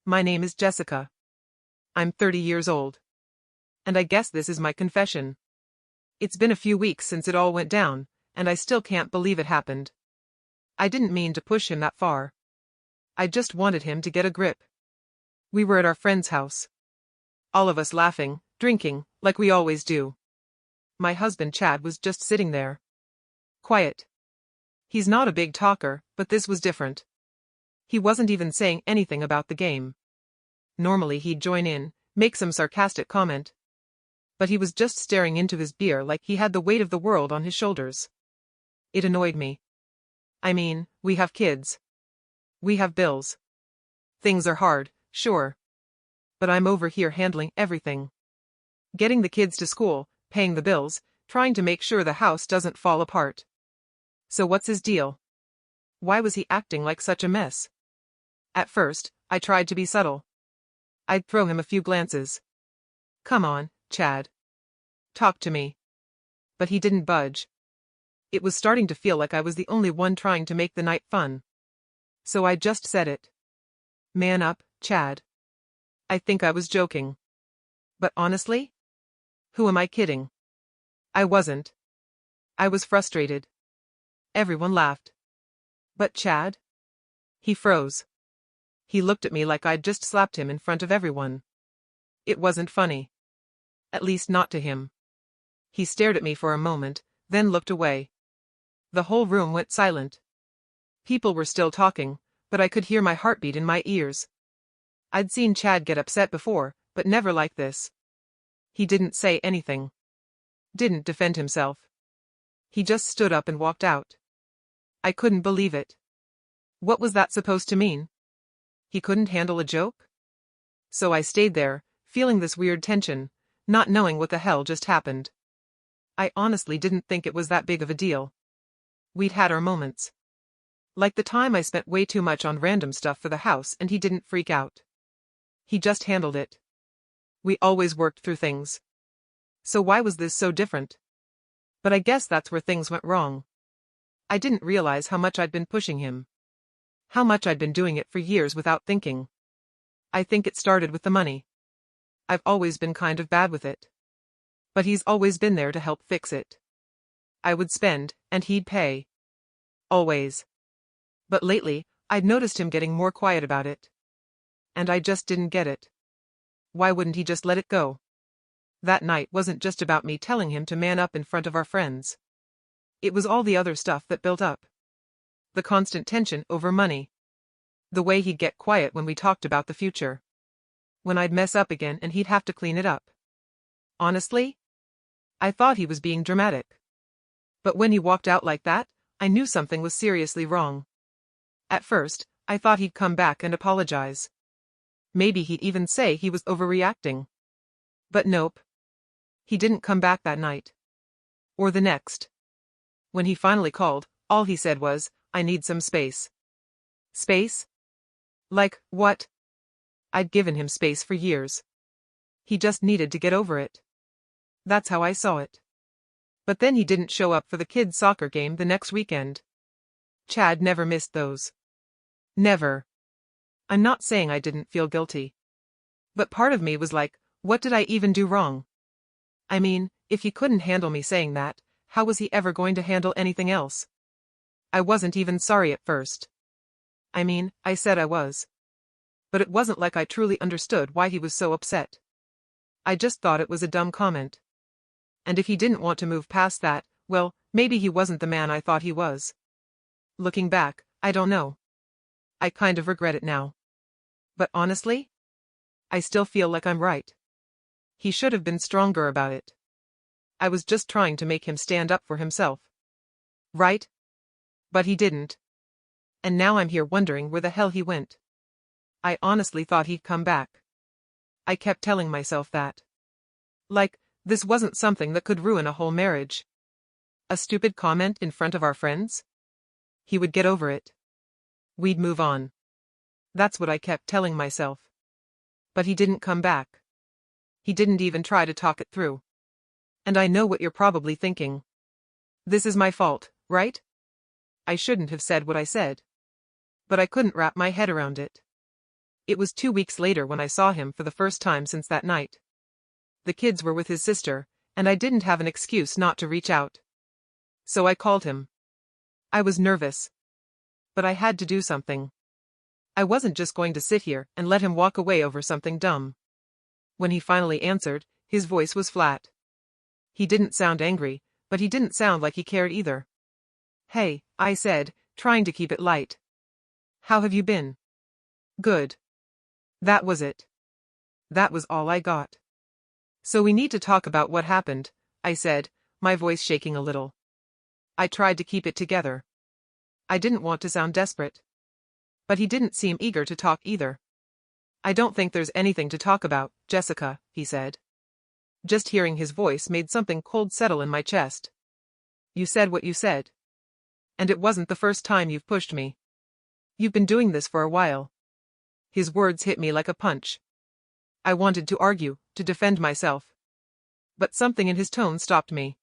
My name is Jessica. I'm 30 years old. And I guess this is my confession. It's been a few weeks since it all went down, and I still can't believe it happened. I didn't mean to push him that far. I just wanted him to get a grip. We were at our friend's house. All of us laughing, drinking, like we always do. My husband Chad was just sitting there. Quiet. He's not a big talker, but this was different. He wasn't even saying anything about the game. Normally he'd join in, make some sarcastic comment. But he was just staring into his beer like he had the weight of the world on his shoulders. It annoyed me. I mean, we have kids. We have bills. Things are hard, sure. But I'm over here handling everything. Getting the kids to school, paying the bills, trying to make sure the house doesn't fall apart. So what's his deal? Why was he acting like such a mess? At first, I tried to be subtle. I'd throw him a few glances. Come on, Chad. Talk to me. But he didn't budge. It was starting to feel like I was the only one trying to make the night fun. So I just said it. Man up, Chad. I think I was joking. But honestly? Who am I kidding? I wasn't. I was frustrated. Everyone laughed. But Chad? He froze. He looked at me like I'd just slapped him in front of everyone. It wasn't funny. At least not to him. He stared at me for a moment, then looked away. The whole room went silent. People were still talking, but I could hear my heartbeat in my ears. I'd seen Chad get upset before, but never like this. He didn't say anything. Didn't defend himself. He just stood up and walked out. I couldn't believe it. What was that supposed to mean? He couldn't handle a joke? So I stayed there, feeling this weird tension, not knowing what the hell just happened. I honestly didn't think it was that big of a deal. We'd had our moments. Like the time I spent way too much on random stuff for the house and he didn't freak out. He just handled it. We always worked through things. So why was this so different? But I guess that's where things went wrong. I didn't realize how much I'd been pushing him. How much I'd been doing it for years without thinking. I think it started with the money. I've always been kind of bad with it. But he's always been there to help fix it. I would spend, and he'd pay. Always. But lately, I'd noticed him getting more quiet about it. And I just didn't get it. Why wouldn't he just let it go? That night wasn't just about me telling him to man up in front of our friends. It was all the other stuff that built up. The constant tension over money. The way he'd get quiet when we talked about the future. When I'd mess up again and he'd have to clean it up. Honestly? I thought he was being dramatic. But when he walked out like that, I knew something was seriously wrong. At first, I thought he'd come back and apologize. Maybe he'd even say he was overreacting. But nope. He didn't come back that night. Or the next. When he finally called, all he said was, I need some space. Space? Like, what? I'd given him space for years. He just needed to get over it. That's how I saw it. But then he didn't show up for the kids' soccer game the next weekend. Chad never missed those. Never. I'm not saying I didn't feel guilty. But part of me was like, what did I even do wrong? I mean, if he couldn't handle me saying that, how was he ever going to handle anything else? I wasn't even sorry at first. I mean, I said I was. But it wasn't like I truly understood why he was so upset. I just thought it was a dumb comment. And if he didn't want to move past that, well, maybe he wasn't the man I thought he was. Looking back, I don't know. I kind of regret it now. But honestly, I still feel like I'm right. He should have been stronger about it. I was just trying to make him stand up for himself. Right? But he didn't. And now I'm here wondering where the hell he went. I honestly thought he'd come back. I kept telling myself that. Like, this wasn't something that could ruin a whole marriage. A stupid comment in front of our friends? He would get over it. We'd move on. That's what I kept telling myself. But he didn't come back. He didn't even try to talk it through. And I know what you're probably thinking. This is my fault, right? I shouldn't have said what I said. But I couldn't wrap my head around it. It was 2 weeks later when I saw him for the first time since that night. The kids were with his sister, and I didn't have an excuse not to reach out. So I called him. I was nervous. But I had to do something. I wasn't just going to sit here and let him walk away over something dumb. When he finally answered, his voice was flat. He didn't sound angry, but he didn't sound like he cared either. "Hey," I said, trying to keep it light. "How have you been?" "Good." That was it. That was all I got. "So we need to talk about what happened," I said, my voice shaking a little. I tried to keep it together. I didn't want to sound desperate. But he didn't seem eager to talk either. "I don't think there's anything to talk about, Jessica," he said. Just hearing his voice made something cold settle in my chest. "You said what you said. And it wasn't the first time you've pushed me. You've been doing this for a while." His words hit me like a punch. I wanted to argue, to defend myself. But something in his tone stopped me.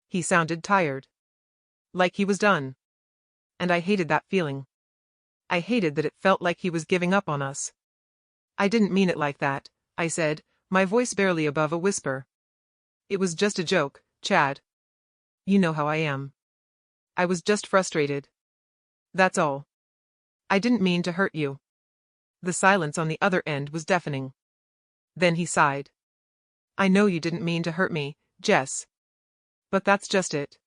He sounded tired. Like he was done. And I hated that feeling. I hated that it felt like he was giving up on us. "I didn't mean it like that," I said, my voice barely above a whisper. "It was just a joke, Chad. You know how I am. I was just frustrated. That's all. I didn't mean to hurt you." The silence on the other end was deafening. Then he sighed. "I know you didn't mean to hurt me, Jess. But that's just it.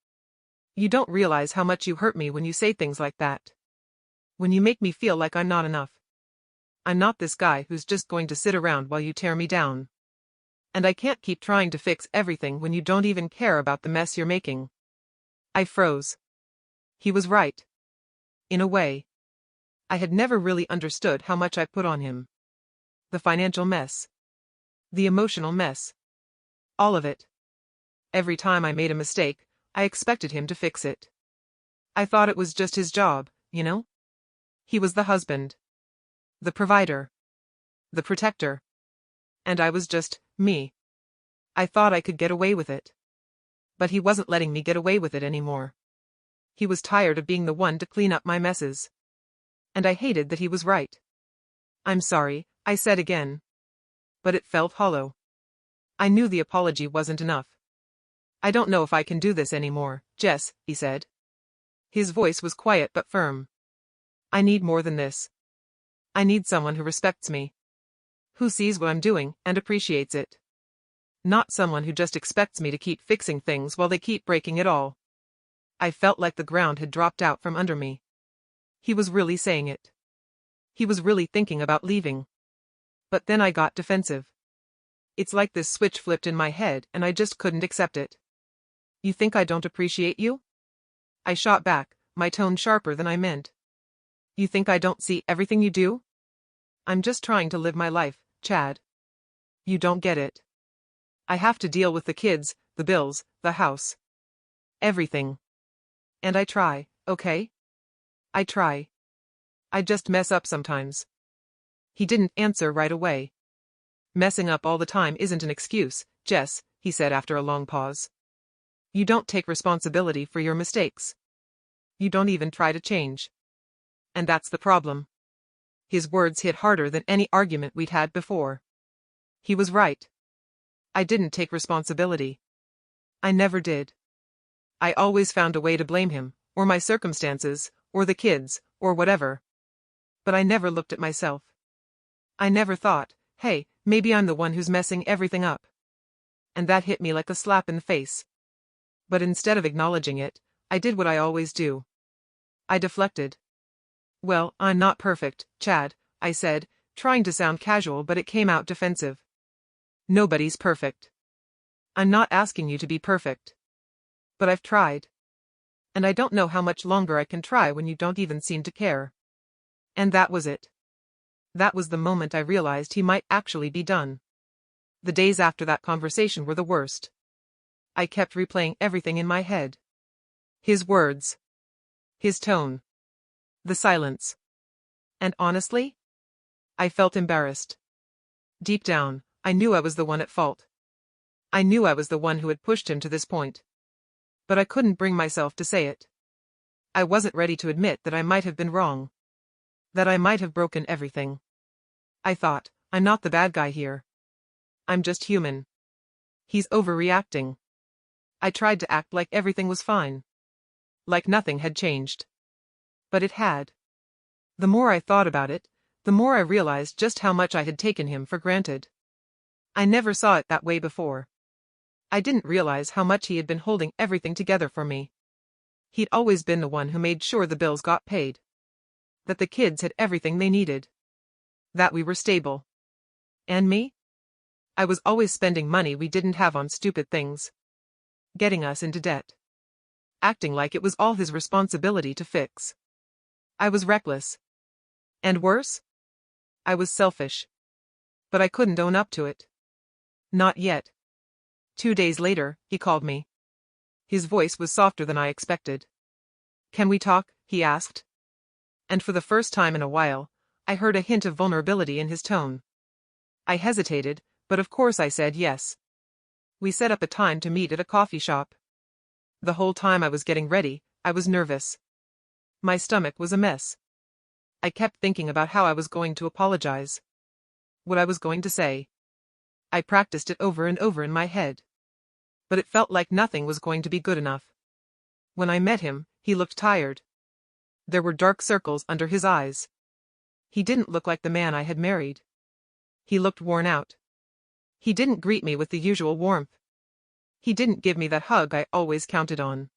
You don't realize how much you hurt me when you say things like that. When you make me feel like I'm not enough. I'm not this guy who's just going to sit around while you tear me down. And I can't keep trying to fix everything when you don't even care about the mess you're making." I froze. He was right. In a way. I had never really understood how much I put on him. The financial mess. The emotional mess. All of it. Every time I made a mistake, I expected him to fix it. I thought it was just his job, you know? He was the husband. The provider. The protector. And I was just me. I thought I could get away with it. But he wasn't letting me get away with it anymore. He was tired of being the one to clean up my messes. And I hated that he was right. "I'm sorry," I said again. But it felt hollow. I knew the apology wasn't enough. "I don't know if I can do this anymore, Jess," he said. His voice was quiet but firm. "I need more than this. I need someone who respects me. Who sees what I'm doing and appreciates it. Not someone who just expects me to keep fixing things while they keep breaking it all." I felt like the ground had dropped out from under me. He was really saying it. He was really thinking about leaving. But then I got defensive. It's like this switch flipped in my head and I just couldn't accept it. "You think I don't appreciate you?" I shot back, my tone sharper than I meant. "You think I don't see everything you do? I'm just trying to live my life, Chad. You don't get it. I have to deal with the kids, the bills, the house. Everything. And I try, okay? I try. I just mess up sometimes." He didn't answer right away. "Messing up all the time isn't an excuse, Jess," he said after a long pause. "You don't take responsibility for your mistakes. You don't even try to change. And that's the problem." His words hit harder than any argument we'd had before. He was right. I didn't take responsibility. I never did. I always found a way to blame him, or my circumstances, or the kids, or whatever. But I never looked at myself. I never thought, hey, maybe I'm the one who's messing everything up. And that hit me like a slap in the face. But instead of acknowledging it, I did what I always do. I deflected. "Well, I'm not perfect, Chad," I said, trying to sound casual but it came out defensive. "Nobody's perfect. I'm not asking you to be perfect. But I've tried. And I don't know how much longer I can try when you don't even seem to care." And that was it. That was the moment I realized he might actually be done. The days after that conversation were the worst. I kept replaying everything in my head. His words. His tone. The silence. And honestly, I felt embarrassed. Deep down, I knew I was the one at fault. I knew I was the one who had pushed him to this point. But I couldn't bring myself to say it. I wasn't ready to admit that I might have been wrong. That I might have broken everything. I thought, I'm not the bad guy here. I'm just human. He's overreacting. I tried to act like everything was fine. Like nothing had changed. But it had. The more I thought about it, the more I realized just how much I had taken him for granted. I never saw it that way before. I didn't realize how much he had been holding everything together for me. He'd always been the one who made sure the bills got paid. That the kids had everything they needed. That we were stable. And me? I was always spending money we didn't have on stupid things. Getting us into debt. Acting like it was all his responsibility to fix. I was reckless. And worse? I was selfish. But I couldn't own up to it. Not yet. 2 days later, he called me. His voice was softer than I expected. Can we talk? He asked. And for the first time in a while, I heard a hint of vulnerability in his tone. I hesitated, but of course I said yes. We set up a time to meet at a coffee shop. The whole time I was getting ready, I was nervous. My stomach was a mess. I kept thinking about how I was going to apologize. What I was going to say. I practiced it over and over in my head. But it felt like nothing was going to be good enough. When I met him, he looked tired. There were dark circles under his eyes. He didn't look like the man I had married. He looked worn out. He didn't greet me with the usual warmth. He didn't give me that hug I always counted on.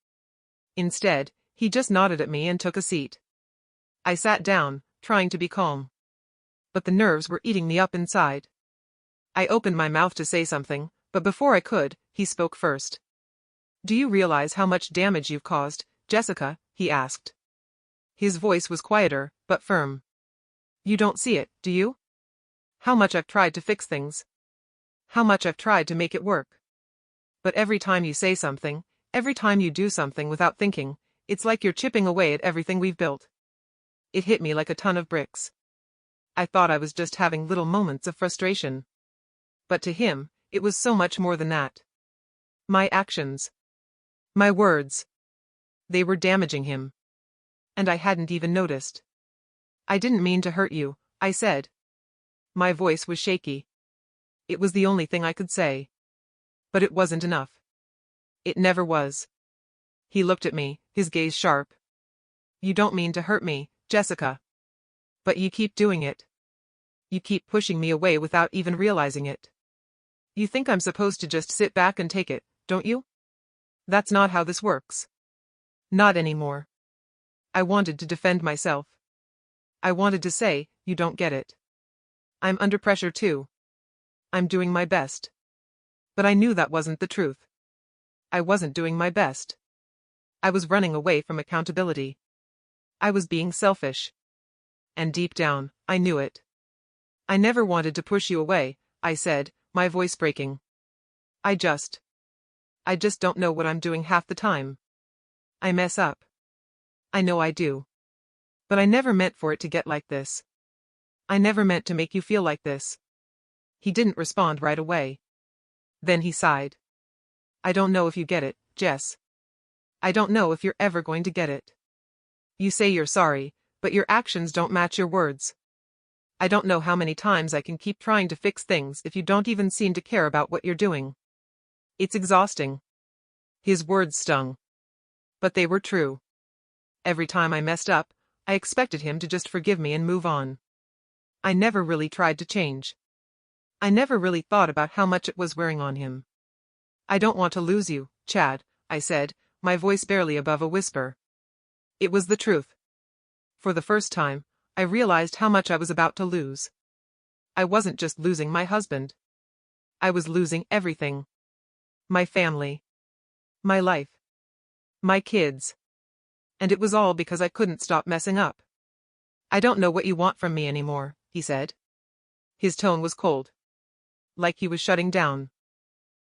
Instead, he just nodded at me and took a seat. I sat down, trying to be calm. But the nerves were eating me up inside. I opened my mouth to say something, but before I could, he spoke first. Do you realize how much damage you've caused, Jessica? He asked. His voice was quieter, but firm. You don't see it, do you? How much I've tried to fix things. How much I've tried to make it work. But every time you say something, every time you do something without thinking, it's like you're chipping away at everything we've built. It hit me like a ton of bricks. I thought I was just having little moments of frustration. But to him, it was so much more than that. My actions. My words. They were damaging him. And I hadn't even noticed. I didn't mean to hurt you, I said. My voice was shaky. It was the only thing I could say. But it wasn't enough. It never was. He looked at me, his gaze sharp. You don't mean to hurt me, Jessica. But you keep doing it. You keep pushing me away without even realizing it. You think I'm supposed to just sit back and take it, don't you? That's not how this works. Not anymore. I wanted to defend myself. I wanted to say, you don't get it. I'm under pressure too. I'm doing my best. But I knew that wasn't the truth. I wasn't doing my best. I was running away from accountability. I was being selfish. And deep down, I knew it. I never wanted to push you away, I said, my voice breaking. I just don't know what I'm doing half the time. I mess up. I know I do. But I never meant for it to get like this. I never meant to make you feel like this. He didn't respond right away. Then he sighed. I don't know if you get it, Jess. I don't know if you're ever going to get it. You say you're sorry, but your actions don't match your words. I don't know how many times I can keep trying to fix things if you don't even seem to care about what you're doing. It's exhausting. His words stung. But they were true. Every time I messed up, I expected him to just forgive me and move on. I never really tried to change. I never really thought about how much it was wearing on him. I don't want to lose you, Chad, I said, my voice barely above a whisper. It was the truth. For the first time, I realized how much I was about to lose. I wasn't just losing my husband. I was losing everything. My family. My life. My kids. And it was all because I couldn't stop messing up. I don't know what you want from me anymore, he said. His tone was cold. Like he was shutting down.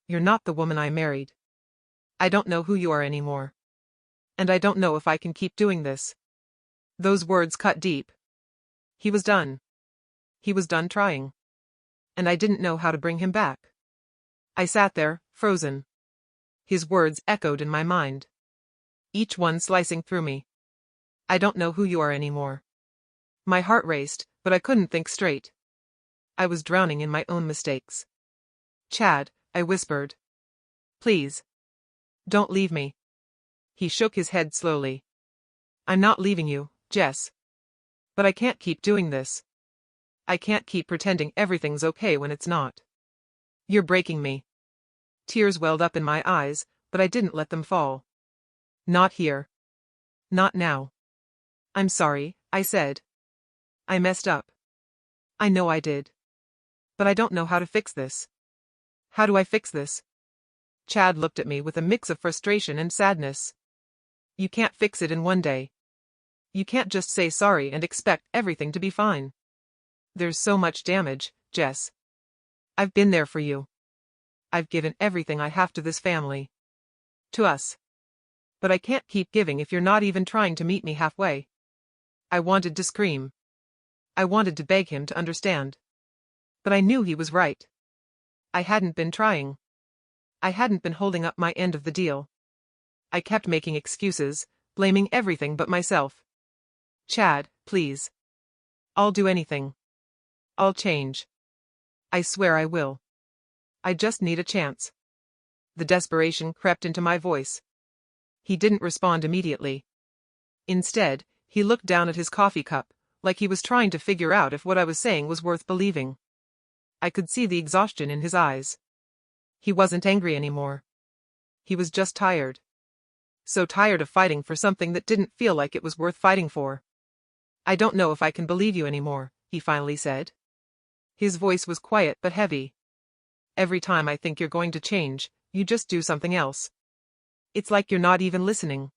You're not the woman I married. I don't know who you are anymore. And I don't know if I can keep doing this. Those words cut deep. He was done. He was done trying. And I didn't know how to bring him back. I sat there, frozen. His words echoed in my mind. Each one slicing through me. I don't know who you are anymore. My heart raced, but I couldn't think straight. I was drowning in my own mistakes. Chad, I whispered. Please. Don't leave me. He shook his head slowly. I'm not leaving you, Jess. But I can't keep doing this. I can't keep pretending everything's okay when it's not. You're breaking me. Tears welled up in my eyes, but I didn't let them fall. Not here. Not now. I'm sorry, I said. I messed up. I know I did. But I don't know how to fix this. How do I fix this? Chad looked at me with a mix of frustration and sadness. You can't fix it in one day. You can't just say sorry and expect everything to be fine. There's so much damage, Jess. I've been there for you. I've given everything I have to this family. To us. But I can't keep giving if you're not even trying to meet me halfway. I wanted to scream. I wanted to beg him to understand. But I knew he was right. I hadn't been trying. I hadn't been holding up my end of the deal. I kept making excuses, blaming everything but myself. Chad, please. I'll do anything. I'll change. I swear I will. I just need a chance. The desperation crept into my voice. He didn't respond immediately. Instead, he looked down at his coffee cup, like he was trying to figure out if what I was saying was worth believing. I could see the exhaustion in his eyes. He wasn't angry anymore. He was just tired. So tired of fighting for something that didn't feel like it was worth fighting for. I don't know if I can believe you anymore, he finally said. His voice was quiet but heavy. Every time I think you're going to change, you just do something else. It's like you're not even listening.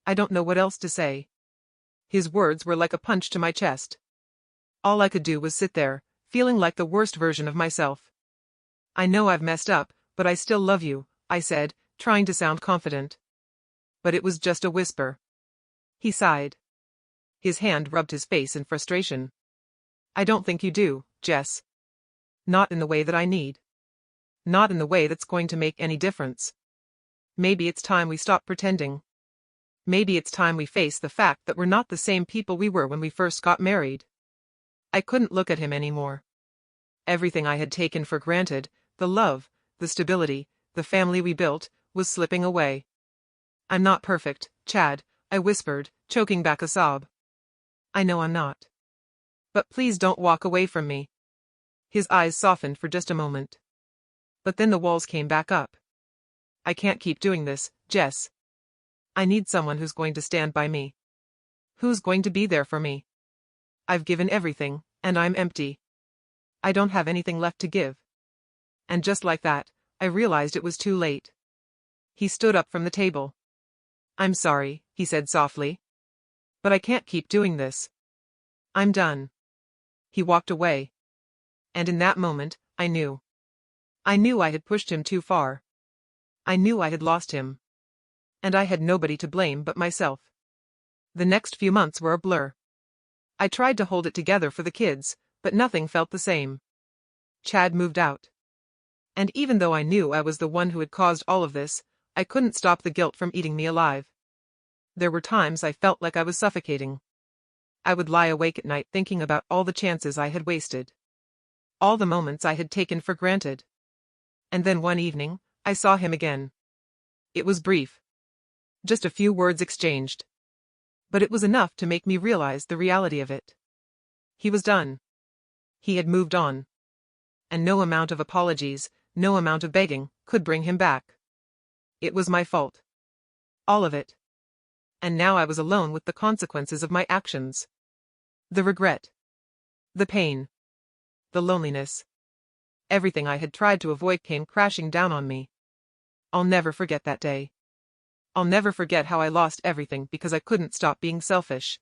I don't know what else to say. His words were like a punch to my chest. All I could do was sit there, feeling like the worst version of myself. I know I've messed up, but I still love you, I said, trying to sound confident. But it was just a whisper. He sighed. His hand rubbed his face in frustration. I don't think you do, Jess. Not in the way that I need. Not in the way that's going to make any difference. Maybe it's time we stop pretending. Maybe it's time we face the fact that we're not the same people we were when we first got married. I couldn't look at him anymore. Everything I had taken for granted, the love, the stability, the family we built, was slipping away. I'm not perfect, Chad, I whispered, choking back a sob. I know I'm not. But please don't walk away from me. His eyes softened for just a moment. But then the walls came back up. I can't keep doing this, Jess. I need someone who's going to stand by me. Who's going to be there for me. I've given everything, and I'm empty. I don't have anything left to give. And just like that, I realized it was too late. He stood up from the table. I'm sorry, he said softly. But I can't keep doing this. I'm done. He walked away. And in that moment, I knew. I knew I had pushed him too far. I knew I had lost him. And I had nobody to blame but myself. The next few months were a blur. I tried to hold it together for the kids, but nothing felt the same. Chad moved out. And even though I knew I was the one who had caused all of this, I couldn't stop the guilt from eating me alive. There were times I felt like I was suffocating. I would lie awake at night thinking about all the chances I had wasted. All the moments I had taken for granted. And then one evening, I saw him again. It was brief. Just a few words exchanged. But it was enough to make me realize the reality of it. He was done. He had moved on. And no amount of apologies, no amount of begging, could bring him back. It was my fault. All of it. And now I was alone with the consequences of my actions. The regret. The pain. The loneliness. Everything I had tried to avoid came crashing down on me. I'll never forget that day. I'll never forget how I lost everything because I couldn't stop being selfish.